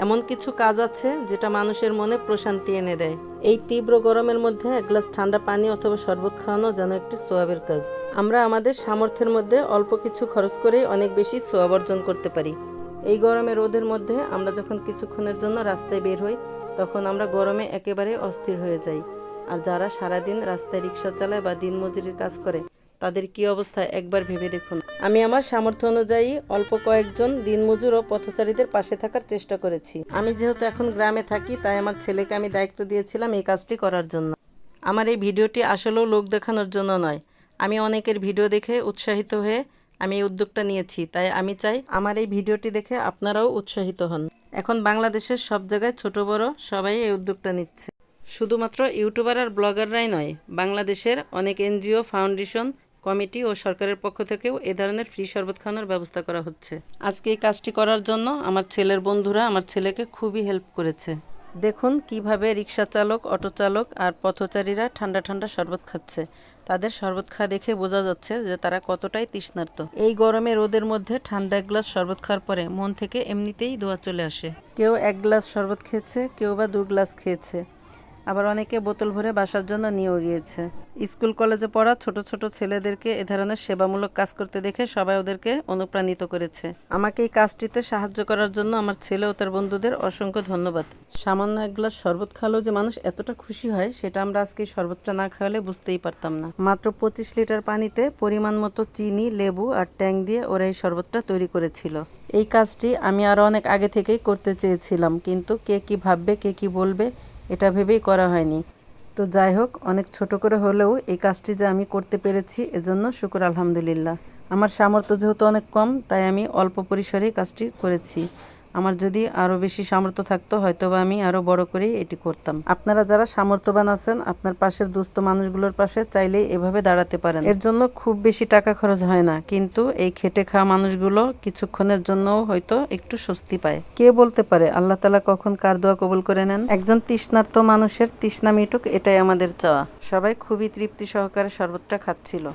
এমন কিছু কাজ আছে যেটা মানুষের মনে প্রশান্তি এনে দেয়। এই তীব্র গরমের মধ্যে এক গ্লাস ঠান্ডা পানি অথবা শরবত খাওয়ানো যেন একটি সোয়াবের কাজ। আমরা আমাদের সামর্থ্যের মধ্যে অল্প কিছু খরচ করেই অনেক বেশি সোয়াব অর্জন করতে পারি। এই গরমে রোদের মধ্যে আমরা যখন কিছুক্ষণের জন্য রাস্তায় বের হই, তখন আমরা গরমে একেবারে অস্থির হয়ে যাই। আর যারা সারাদিন রাস্তায় রিক্সা চালায় বা দিনমজুরির কাজ করে, তাদের কি অবস্থা একবার ভেবে দেখুন। আমি আমার সামর্থ্য অনুযায়ী অল্প কয়েকজন দিনমজুর ও পথচারীদের পাশে থাকার চেষ্টা করেছি। আমি যেহেতু এখন গ্রামে থাকি, তাই আমার ছেলেকে আমি দায়িত্ব দিয়েছিলাম এই কাজটি করার জন্য। আমার এই ভিডিওটি আসলেও লোক দেখানোর জন্য নয়। আমি অনেকের ভিডিও দেখে উৎসাহিত হয়ে আমি এই উদ্যোগটা নিয়েছি। তাই আমি চাই আমার এই ভিডিওটি দেখে আপনারাও উৎসাহিত হন। এখন বাংলাদেশের সব জায়গায় ছোট বড় সবাই এই উদ্যোগটা নিচ্ছে। শুধুমাত্র ইউটিউবার আর ব্লগাররাই নয়, বাংলাদেশের অনেক এনজিও, ফাউন্ডেশন, কমিটি ও সরকারের পক্ষ থেকেও এ ধরনের ফ্রি শরবত খাওয়ানোর ব্যবস্থা করা হচ্ছে। আজকে এই কাজটি করার জন্য আমার ছেলের বন্ধুরা আমার ছেলেকে খুবই হেল্প করেছে। দেখুন কিভাবে রিক্সা চালক, অটো চালক আর পথচারীরা ঠান্ডা ঠান্ডা শরবত খাচ্ছে। তাদের শরবত খাওয়া দেখে বোঝা যাচ্ছে যে তারা কতটাই তৃষ্ণার্ত। এই গরমে রোদের মধ্যে ঠান্ডা এক গ্লাস শরবত খাওয়ার পরে মন থেকে এমনিতেই দোয়া চলে আসে। কেউ এক গ্লাস শরবত খেয়েছে, কেউ বা 2 গ্লাস খেয়েছে, আবার অনেকে বোতল ভরে বাসার জন্য নিয়েও গিয়েছে। স্কুল কলেজে পড়া ছোট ছোট ছেলেদেরকে এ ধরনের সেবামূলক কাজ করতে দেখে সবাই ওদেরকে অনুপ্রাণিত করেছে। আমাকে এই কাজটিতে সাহায্য করার জন্য আমার ছেলে ও তার বন্ধুদের অসংখ্য ধন্যবাদ। সামান্য এক গ্লাস শরবত খাওয়ালেও যে মানুষ এতটা খুশি হয়, সেটা আমরা আজকে এই শরবতটা না খাওয়ালে বুঝতেই পারতাম না। মাত্র 25 লিটার পানিতে পরিমাণ মতো চিনি, লেবু আর ট্যাং দিয়ে ওরা এই শরবতটা তৈরি করেছিল। এই কাজটি আমি আরও অনেক আগে থেকেই করতে চেয়েছিলাম, কিন্তু কে কি ভাববে, কে কি বলবে, এটা ভেবেই করা হয়নি। তো যাই হোক, অনেক ছোট করে হলেও এই কাজটি যে আমি করতে পেরেছি, এজন্য শুকর আলহামদুলিল্লাহ। আমার সামর্থ্য যেহেতু অনেক কম, তাই আমি অল্প পরিসরেই কাজটি করেছি। আমার যদি আরও বেশি সামর্থ্য থাকতো, হয়তোবা আমি আরও বড় করেই এটি করতাম। আপনারা যারা সামর্থ্যবান আছেন, আপনার পাশের দুস্থ মানুষগুলোর পাশে চাইলেই এভাবে দাঁড়াতে পারেন। এর জন্য খুব বেশি টাকা খরচ হয় না, কিন্তু এই খেটে খাওয়া মানুষগুলো কিছুক্ষণের জন্যও হয়তো একটু স্বস্তি পায়। কে বলতে পারে আল্লাহ তাআলা কখন কার দোয়া কবুল করে নেন। একজন তৃষ্ণার্ত মানুষের তৃষ্ণা মিটুক, এটাই আমাদের চাওয়া। সবাই খুবই তৃপ্তি সহকারে শরবতটা খাচ্ছিল।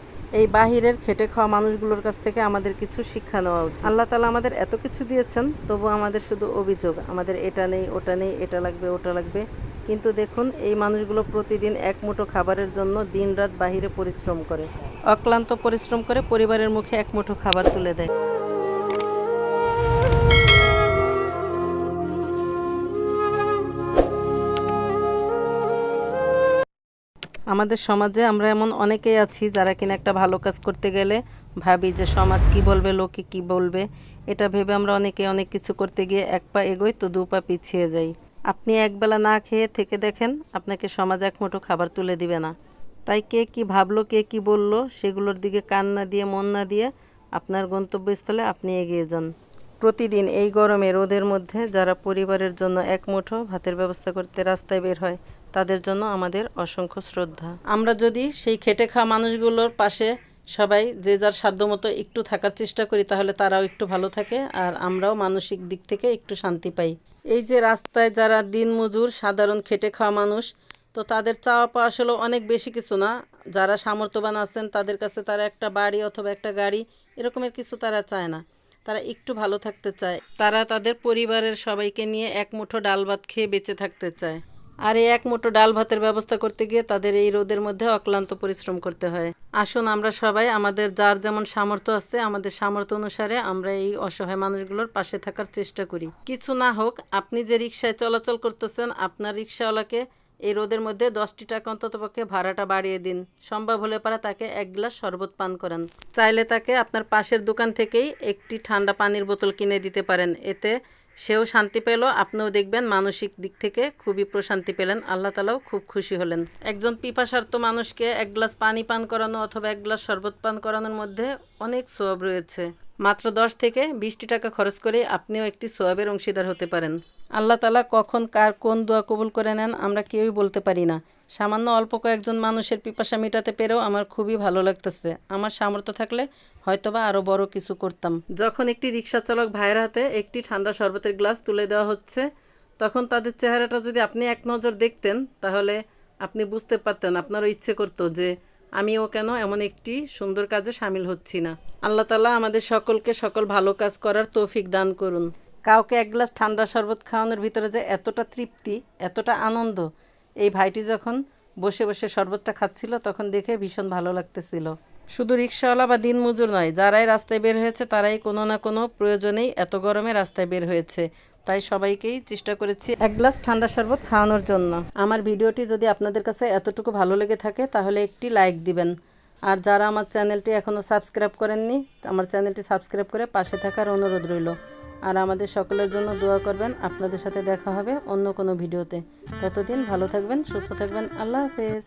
এই বাহিরের খেটে খাওয়া মানুষগুলোর কাছ থেকে আমাদের কিছু শিক্ষা নেওয়া উচিত। আল্লাহ তাআলা আমাদের এত কিছু দিয়েছেন, তবু আমাদের শুধু অভিযোগ, আমাদের এটা নেই, ওটা নেই, এটা লাগবে, ওটা লাগবে। কিন্তু দেখুন, এই মানুষগুলো প্রতিদিন এক মুঠো খাবারের জন্য দিনরাত বাহিরে পরিশ্রম করে, অক্লান্ত পরিশ্রম করে পরিবারের মুখে এক মুঠো খাবার তুলে দেয়। আমাদের সমাজে আমরা এমন অনেকেই আছি যারা কিনা একটা ভালো কাজ করতে গেলে ভাবি যে সমাজ কি বলবে, লোকে কি বলবে। এটা ভেবে আমরা অনেকে অনেক কিছু করতে গিয়ে 1 পা এগোই তো 2 পা পিছিয়ে যাই। আপনি একবেলা না খেয়ে থেকে দেখেন, আপনাকে সমাজ এক মুঠো খাবার তুলে দিবে না। তাই কে কি ভাবলো, কে কি বললো, সেগুলোর দিকে কান না দিয়ে, মন না দিয়ে আপনার গন্তব্যস্থলে আপনি এগিয়ে যান। প্রতিদিন এই গরমে রোদের মধ্যে যারা পরিবারের জন্য এক মুঠো ভাতের ব্যবস্থা করতে রাস্তায় বের হয়, তাদের জন্য আমাদের অসংখ্য শ্রদ্ধা। আমরা যদি সেই খেটে খাওয়া মানুষগুলোর পাশে সবাই যে যার সাধ্যমতো একটু থাকার চেষ্টা করি, তাহলে তারাও একটু ভালো থাকে আর আমরাও মানসিক দিক থেকে একটু শান্তি পাই। এই যে রাস্তায় যারা দিনমজুর, সাধারণ খেটে খাওয়া মানুষ, তো তাদের চাওয়া পাওয়া আসলে অনেক বেশি কিছু না। যারা সামর্থ্যবান আছেন তাদের কাছে তারা একটা বাড়ি অথবা একটা গাড়ি, এরকমের কিছু তারা চায় না। তারা একটু ভালো থাকতে চায়। তারা তাদের পরিবারের সবাইকে নিয়ে এক মুঠো ডাল ভাত খেয়ে বেঁচে থাকতে চায়। আর এই এক মুঠো ডাল ভাতের ব্যবস্থা করতে গিয়ে তাদের এই রোদের মধ্যে অক্লান্ত পরিশ্রম করতে হয়। আসুন আমরা সবাই আমাদের যার যেমন সামর্থ্য আছে, আমাদের সামর্থ্য অনুসারে আমরা এই অসহায় মানুষগুলোর পাশে থাকার চেষ্টা করি। কিছু না হোক, আপনি যে রিক্সায় চলাচল করতেছেন, আপনার রিক্সাওয়ালাকে এই রোদের মধ্যে 10টি টাকা অন্ততপক্ষে ভাড়াটা বাড়িয়ে দিন। সম্ভব হলে পারে তাকে এক গ্লাস শরবত পান করান। চাইলে তাকে আপনার পাশের দোকান থেকেই একটি ঠান্ডা পানির বোতল কিনে দিতে পারেন। এতে সেও শান্তি পেল, আপনিও দেখবেন মানসিক দিক থেকে খুবই প্রশান্তি পেলেন, আল্লাহ তাআলাও খুব খুশি হলেন। একজন পিপাসার্ত মানুষকে এক গ্লাস পানি পান করানো অথবা এক গ্লাস শরবত পান করানোর মধ্যে অনেক সওয়াব রয়েছে। মাত্র 10 থেকে 20টি টাকা খরচ করে আপনিও একটি সওয়াবের অংশীদার হতে পারেন। আল্লাহ তাআলা কখন কার কোন দোয়া কবুল করে নেন আমরা কেউই বলতে পারি না। সামান্য অল্প কয়েকজন মানুষের পিপাসা মেটাতে পেরেও আমার খুবই ভালো লাগতেছে। আমার সামর্থ্য থাকলে হয়তোবা আরও বড় কিছু করতাম। যখন একটি রিক্সা চালক ভাইয়ের হাতে একটি ঠান্ডা শরবতের গ্লাস তুলে দেওয়া হচ্ছে, তখন তাদের চেহারাটা যদি আপনি এক নজর দেখতেন, তাহলে আপনি বুঝতে পারতেন, আপনারও ইচ্ছে করতো যে আমিও কেন এমন একটি সুন্দর কাজে সামিল হচ্ছি না। আল্লাহ তাআলা আমাদের সকলকে সকল ভালো কাজ করার তৌফিক দান করুন। কাউকে এক গ্লাস ঠান্ডা শরবত খাওয়ানোর ভিতরে যে এতটা তৃপ্তি, এতটা আনন্দ, এই ভাইটি যখন বসে বসে শরবতটা খাচ্ছিল তখন দেখে ভীষণ ভালো লাগতেছিল। শুধু রিক্সাওয়ালা বা দিনমজুর নয়, যারাই রাস্তায় বের হয়েছে তারাই কোনো না কোনো প্রয়োজনেই এত গরমে রাস্তায় বের হয়েছে। তাই সবাইকেই চেষ্টা করেছি এক গ্লাস ঠান্ডা শরবত খাওয়ানোর জন্য। আমার ভিডিওটি যদি আপনাদের কাছে এতটুকু ভালো লেগে থাকে তাহলে একটি লাইক দিবেন। আর যারা আমার চ্যানেলটি এখনও সাবস্ক্রাইব করেননি, আমার চ্যানেলটি সাবস্ক্রাইব করে পাশে থাকার অনুরোধ রইল। আর আমাদের সকলের জন্য দোয়া করবেন। আপনাদের সাথে দেখা হবে অন্য কোনো ভিডিওতে। ততদিন ভালো থাকবেন, সুস্থ থাকবেন। আল্লাহ হাফেজ।